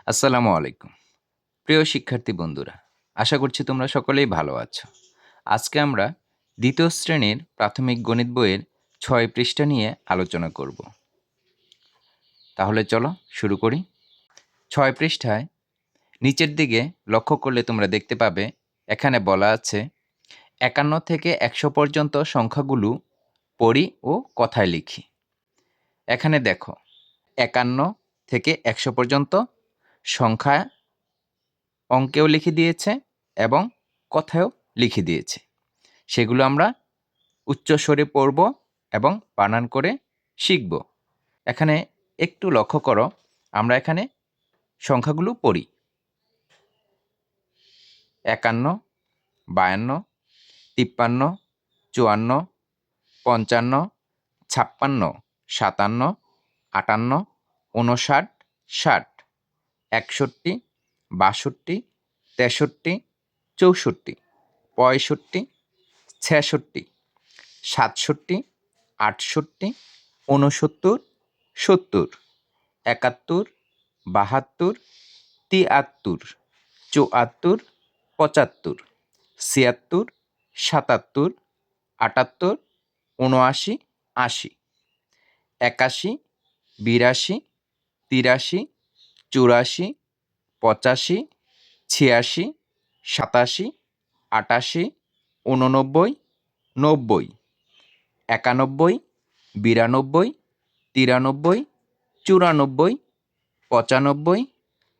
আসসালামু আলাইকুম। প্রিয় শিক্ষার্থী বন্ধুরা, আশা করছি তোমরা সকলেই ভালো আছো। আজকে আমরা ২য় শ্রেণীর প্রাথমিক গণিত বইয়ের ৬ পৃষ্ঠা নিয়ে আলোচনা করব। তাহলে চলো শুরু করি। ৬ পৃষ্ঠায় নিচের দিকে লক্ষ্য করলে তোমরা দেখতে পাবে এখানে বলা আছে ৫১ থেকে ১০০ পর্যন্ত সংখ্যাগুলো পড়ি ও কথায় লিখি। এখানে দেখো ৫১ থেকে ১০০ পর্যন্ত সংখ্যা অঙ্কেও লিখে দিয়েছে এবং কথায়ও লিখে দিয়েছে। সেগুলো আমরা উচ্চস্বরে পড়ব এবং বানান করে শিখব। এখানে একটু লক্ষ্য করো, আমরা এখানে সংখ্যাগুলো পড়ি। ৫১, ৫২, ৫৩, ৫৪, ৫৫, ৫৬, ৫৭, ৫৮, ৫৯, ৬০, ৬১, ৬২, ৬৩, ৬৪, ৬৫, ৬৬, ৬৭, ৬৮, ৬৯, ৭০, ৭১, ৭২, ৭৩, ৭৪, ৭৫, ৭৬, ৭৭, ৭৮, ৭৯, ৮০, ৮১, ৮২, ৮৩, ৮৪, ৮৫, ৮৬, ৮৭, ৮৮, ৮৯, ৯০, ৯১, ৯২, ৯৩, ৯৪, ৯৫,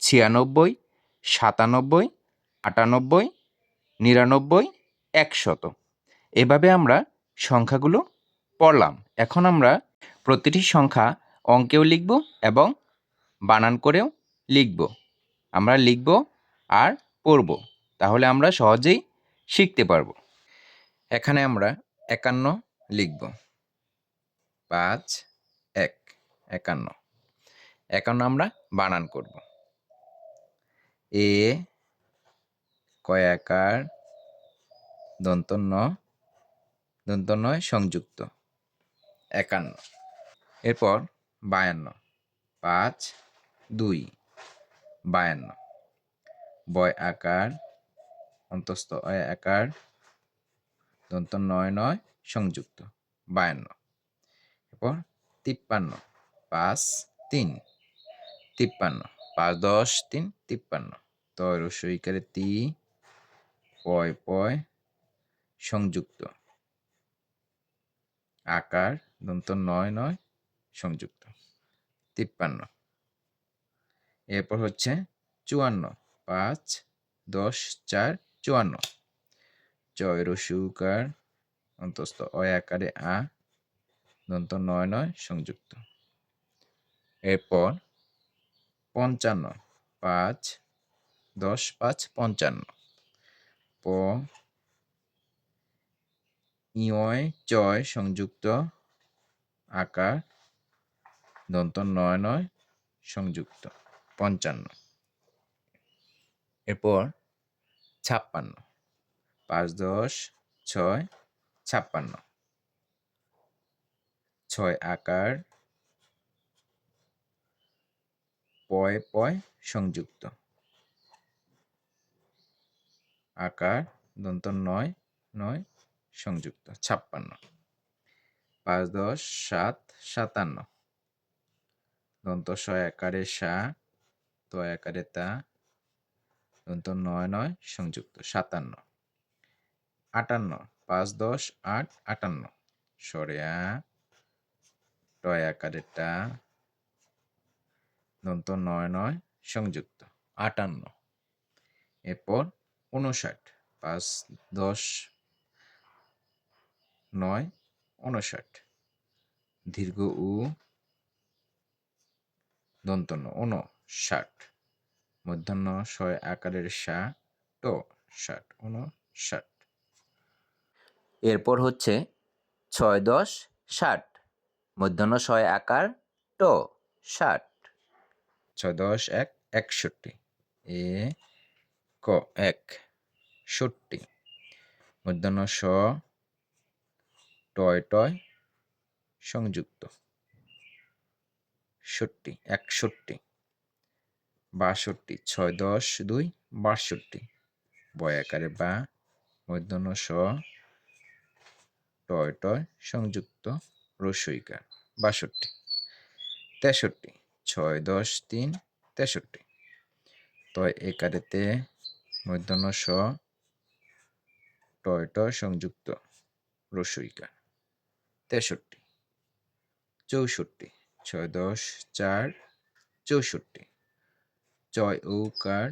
৯৬, ৯৭, ৯৮, ৯৯, ১০০। এভাবে আমরা সংখ্যাগুলো পড়লাম। এখন আমরা প্রতিটি সংখ্যা অঙ্কেও লিখব এবং বানান করেও লিখব। আমরা লিখব আর পড়ব, তাহলে আমরা সহজেই শিখতে পারব। এখানে আমরা ৫১ লিখব। ৫, ১, ৫১। ৫১ আমরা বানান করব। এ কয়াকার দন্ত ন, দন্ত নয় সংযুক্ত ৫১। এরপর ৫২, ৫, ২, ৫২। বয় আকার অন্তস্থ অয় আকার দন্ত নয় নয় সংযুক্ত ৫২। এরপর ৫৩, ৫, ৩, ৫৩। ৫, ১০, ৩, ৫৩। তয় রস্বইকারে তি, পয় পয় সংযুক্ত আকার দন্ত নয় নয় সংযুক্ত ৫৩। এরপর হচ্ছে ৫৪, ৫, ১০, ৪, ৫৪। চয় রস্যুকার অন্তস্থ অয় আকারে আ দন্ত নয় নয় সংযুক্ত। এরপর ৫৫, ৫, ১০, ৫, ৫৫। প ইয় চয় সংযুক্ত আকার দন্ত নয় নয় সংযুক্ত ৫৫। এরপর ৫৬, ৫, ১০, ৬, ৫৬। ছয় আকার পয় পয় সংযুক্ত আকার দন্ত নয় নয় সংযুক্ত ৫৬। ৫, ১০, ৭, ৫৭। দন্ত শয় আকারে সা, তয় আকারে তা, দন্ত নয় নয় সংযুক্ত ৫৭। ৫৮, ৫, ১০, ৮, ৫৮। স্বরে আ, টয় আকারে টা, দন্ত নয় নয় সংযুক্ত ৫৮। এরপর ৫৯, ৫, ১০, ৯, ৫৯। দীর্ঘ উ, দন্ত ন ৫৯। মূর্ধন্য শয় আকারের সা, ট, ৬০, ৫৯। এরপর হচ্ছে ৬, ১০, ৬০। মূর্ধন্য শয় আকার ট, ৬০। ৬, ১০, ১, ৬১। এ ক ১, ৬০। মূর্ধন্য স, টয় টয় সংযুক্ত ৬০, ৬১। 62 6 10 2 62 বয় আকারে বা মূর্ধন্য স টয় টয় সংযুক্ত রস্বইকার 62 63 6 10 3 63 তয় একারেতে মূর্ধন্য স টয় টয় সংযুক্ত রস্বইকার 63 64 6 10 4 64 চয় ঔকার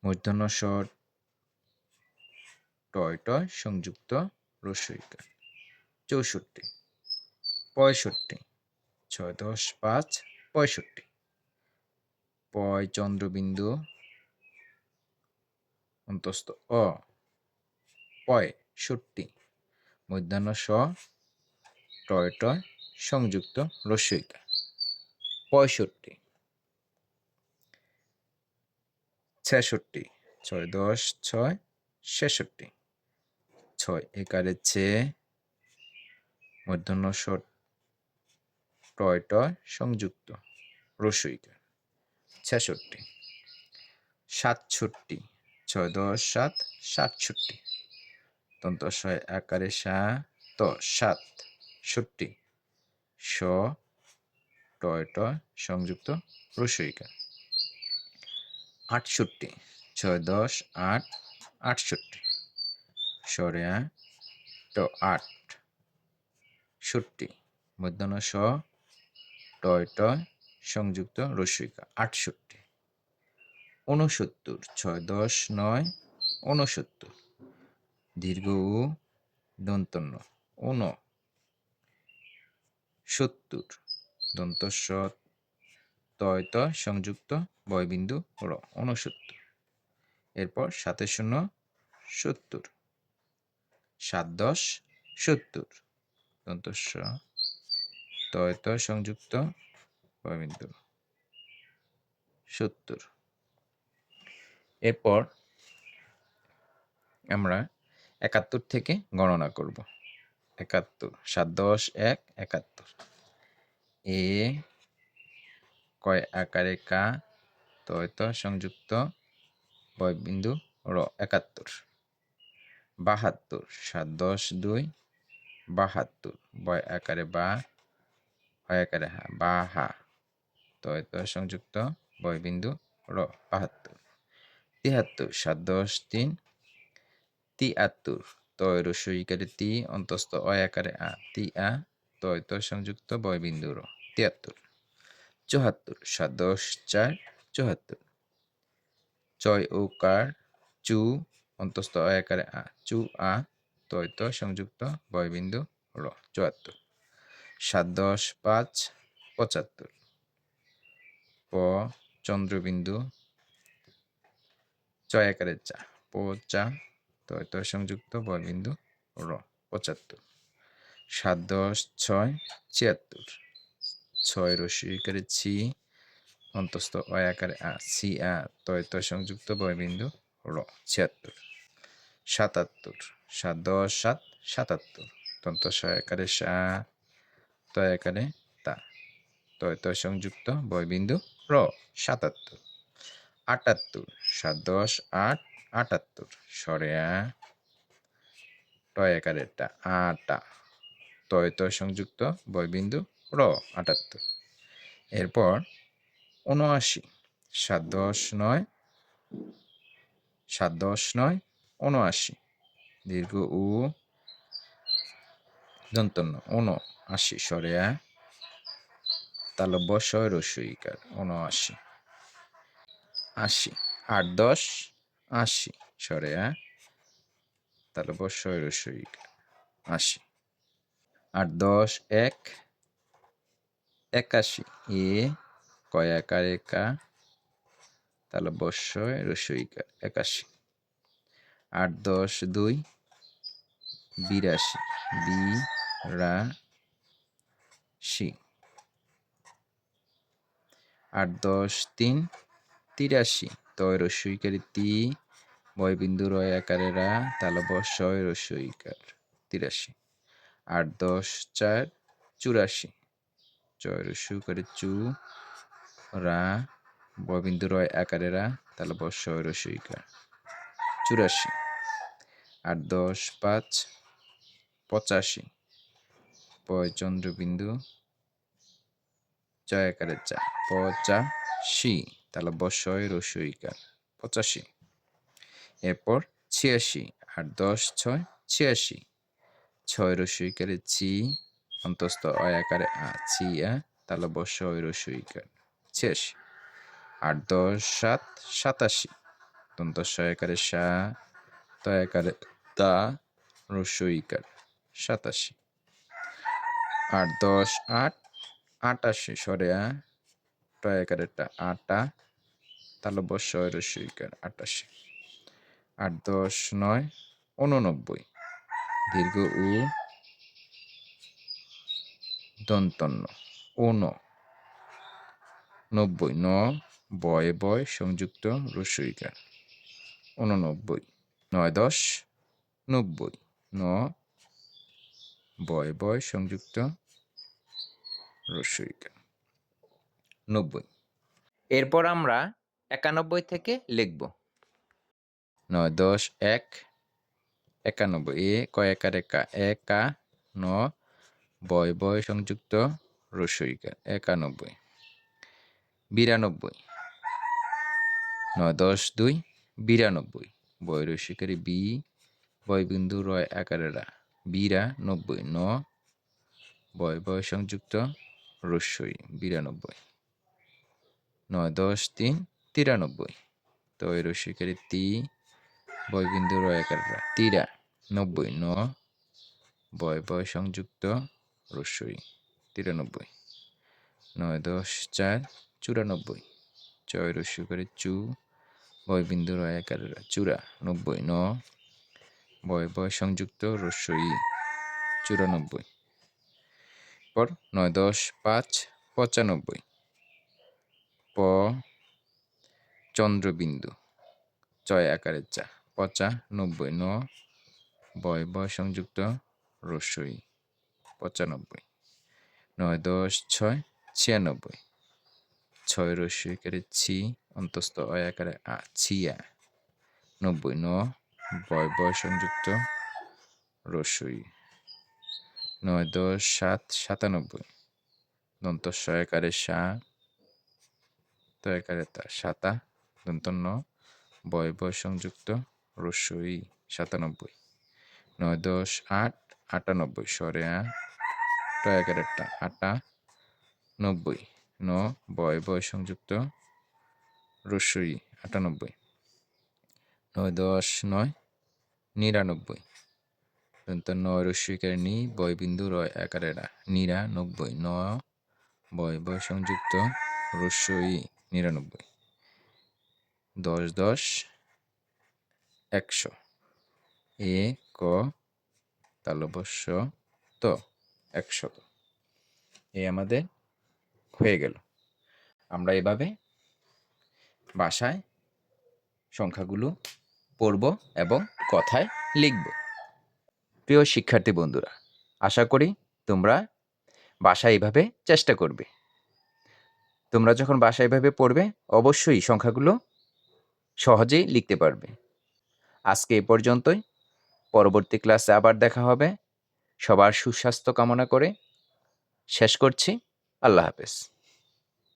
মূর্ধন্য স টয় টয় সংযুক্ত রস্বইকার 64 65 6 10 5 65 পয় চন্দ্রবিন্দু অন্তস্থ অ পয় 70 মূর্ধন্য স টয় টয় সংযুক্ত রস্বইকার 65 ছেষট্টি 6 10 6 66 ছয় একারের চেয়ে মূর্ধন্য স টয় টয় সংযুক্ত রস্বইকার 66 67 6 10 7 67 দন্তস্বয় আকারে সা ত 67 স টয় টয় সংযুক্ত রস্বইকার 68 6 10 8 68 সরে ট 8 ষট্টি মূর্ধন্য স টয় টয় সংযুক্ত রস্বইকার 68 69 6 10 9 69 দীর্ঘ উ দন্তন্য 70 দন্ত স তয় ত সংযুক্ত বয়বিন্দু র 69 এরপর 70 70 7 10 70 দন্ত স তয় ত সংযুক্ত বয়বিন্দু 70 এরপর আমরা 71 থেকে গণনা করব 71 7 10 1 71 এ কয় আকারে কা তয় ত সংযুক্ত বয়বিন্দু র 71 72 7 10 2 72 বয় আকারে বা হয় আকারে হা বা হা তয় ত সংযুক্ত বয়বিন্দু র 72 73 7 10 3 73 তয় রস্বইকারে তি অন্তস্থ অয় আকারে আ তি আ তয় ত সংযুক্ত বয়বিন্দু র 73 74 7 10 4 74 চয় ঔকার চু অন্তস্থ অয় আকারে আ চু আ তয় ত সংযুক্ত বয়বিন্দু র 74 7 10 5 75 প চন্দ্রবিন্দু চয় আকারে চা প চা তয় ত সংযুক্ত বয়বিন্দু র 75 7 10 6 76 ছয় রস্বইকারে ছি অন্তস্থ অয় আকারে আ সি আ তয় ত সংযুক্ত বয়বিন্দু র 76 77 7 10 7 77 দন্ত স আকারে সা তয় আকারে তা তয় ত সংযুক্ত বয়বিন্দু র 77 78 7 10 8 78 সরে আ টয় আকারে টা আটা তয় ত সংযুক্ত বয়বিন্দু র 78 এরপর 79 7 10 9 7 10 9 79 দীর্ঘ উ দন্তন্য 79 সরে আ তালব্য শয় রস্বইকার 79 80 8 10 80 সরে আ তালব্য শয় রস্বইকার 80 8 10 1 81 এ কয় আকারে কা তালব্য শয় রস্বইকার 81 8 10 2 82 বি রা শি 8 10 3 83 তয় রস্বইকারে তি বয়বিন্দু রয় আকারে রা তালব্য শয় রস্বইকার 83 8 10 4 84 চয় রস্বইকারে চু রা, ববিন্দু রয় আকারে রা, তাহলে বর্ষ রসইকার 84। 8 10 5 85, পয় চন্দ্রবিন্দু জয় আকারে চা 85, তাহলে বর্ষয় রসইকার 85। এরপর 86, 8 10 6 86, 6 রসইকারে চি, অন্তস্থ অয় আকারে আ, চিয়া, তাহলে বর্ষ রসইকার 86। 8 10 7 87, দন্তস্ব আকারে সা, তয় আকারে তা, রস্বইকার 87। 8 10 8 88, সরে আ, টয় আকারে টা, আটা, তাহলে বর্ষ রস্বইকার 88। 8 10 9 89, দীর্ঘ উ, দন্তন্য ঊন, 90 ন, বয় বয় সংযুক্ত রস্বইকার 89। 9 10 90, ন, বয় বয় সংযুক্ত রস্বইকার 90। এরপর আমরা 91 থেকে লিখব। 9 10 1 91, এ কয় আকারে কা, একা, ন, বয় বয় সংযুক্ত রস্বইকার 91। 92, 9 10 2 92, বয় রস্বইকারে বি, বয় বিন্দু রয় আকারে রা, বিরা 90, ন, বয় বয় সংযুক্ত রস্বই 92। 9 10 3 93, তয় রস্বইকারে তি, বয় বিন্দু রয় আকারে রা, তিরা 90, ন, বয় বয় সংযুক্ত রস্বই 93। 9 10 4 94, চয় রস্বইকারে চু, বয় বিন্দু রয় আকারে রা, চূড়া 90, ন, বয় বয় সংযুক্ত রস্বই 94। পর 9 10 5 95, প, চন্দ্রবিন্দু চয় আকারে চা 95, ন, বয় বয় সংযুক্ত রস্বই 95। 9 10 6 96, ছয় রস্বইকারে ছি, অন্তস্থ অয় আকারে আ, ছিয়া 90, ন, বয় বয় সংযুক্ত রস্বই 9 10 7 97, দন্তস্ব আকারে সা, তয় আকারে তা, সাতা, দন্তন্য, বয় বয় সংযুক্ত রস্বই 97। 9 10 8 98, সরে আ, টয় আকারে টা, আটা 90, ন, বয় বয় সংযুক্ত রস্বই 98। 9 10 9 99, দন্তন্য রস্বইকারে নি, বয় বিন্দু রয় আকারে রা, নিরা 90, ন, বয় বয় সংযুক্ত রস্বই 99। 10 10 100, এ ক, তালবস্য ত 100, এই আমাদের হয়ে গেল। আমরা এভাবে বাসায় সংখ্যাগুলো পড়ব এবং কথায় লিখব। প্রিয় শিক্ষার্থী বন্ধুরা, আশা করি তোমরা বাসায় এইভাবে চেষ্টা করবে। তোমরা যখন বাসায় এভাবে পড়বে, অবশ্যই সংখ্যাগুলো সহজেই লিখতে পারবে। আজকে এ পর্যন্তই। পরবর্তী ক্লাসে আবার দেখা হবে। সবার সুস্বাস্থ্য কামনা করে শেষ করছি। আল্লাহ হাফেজ।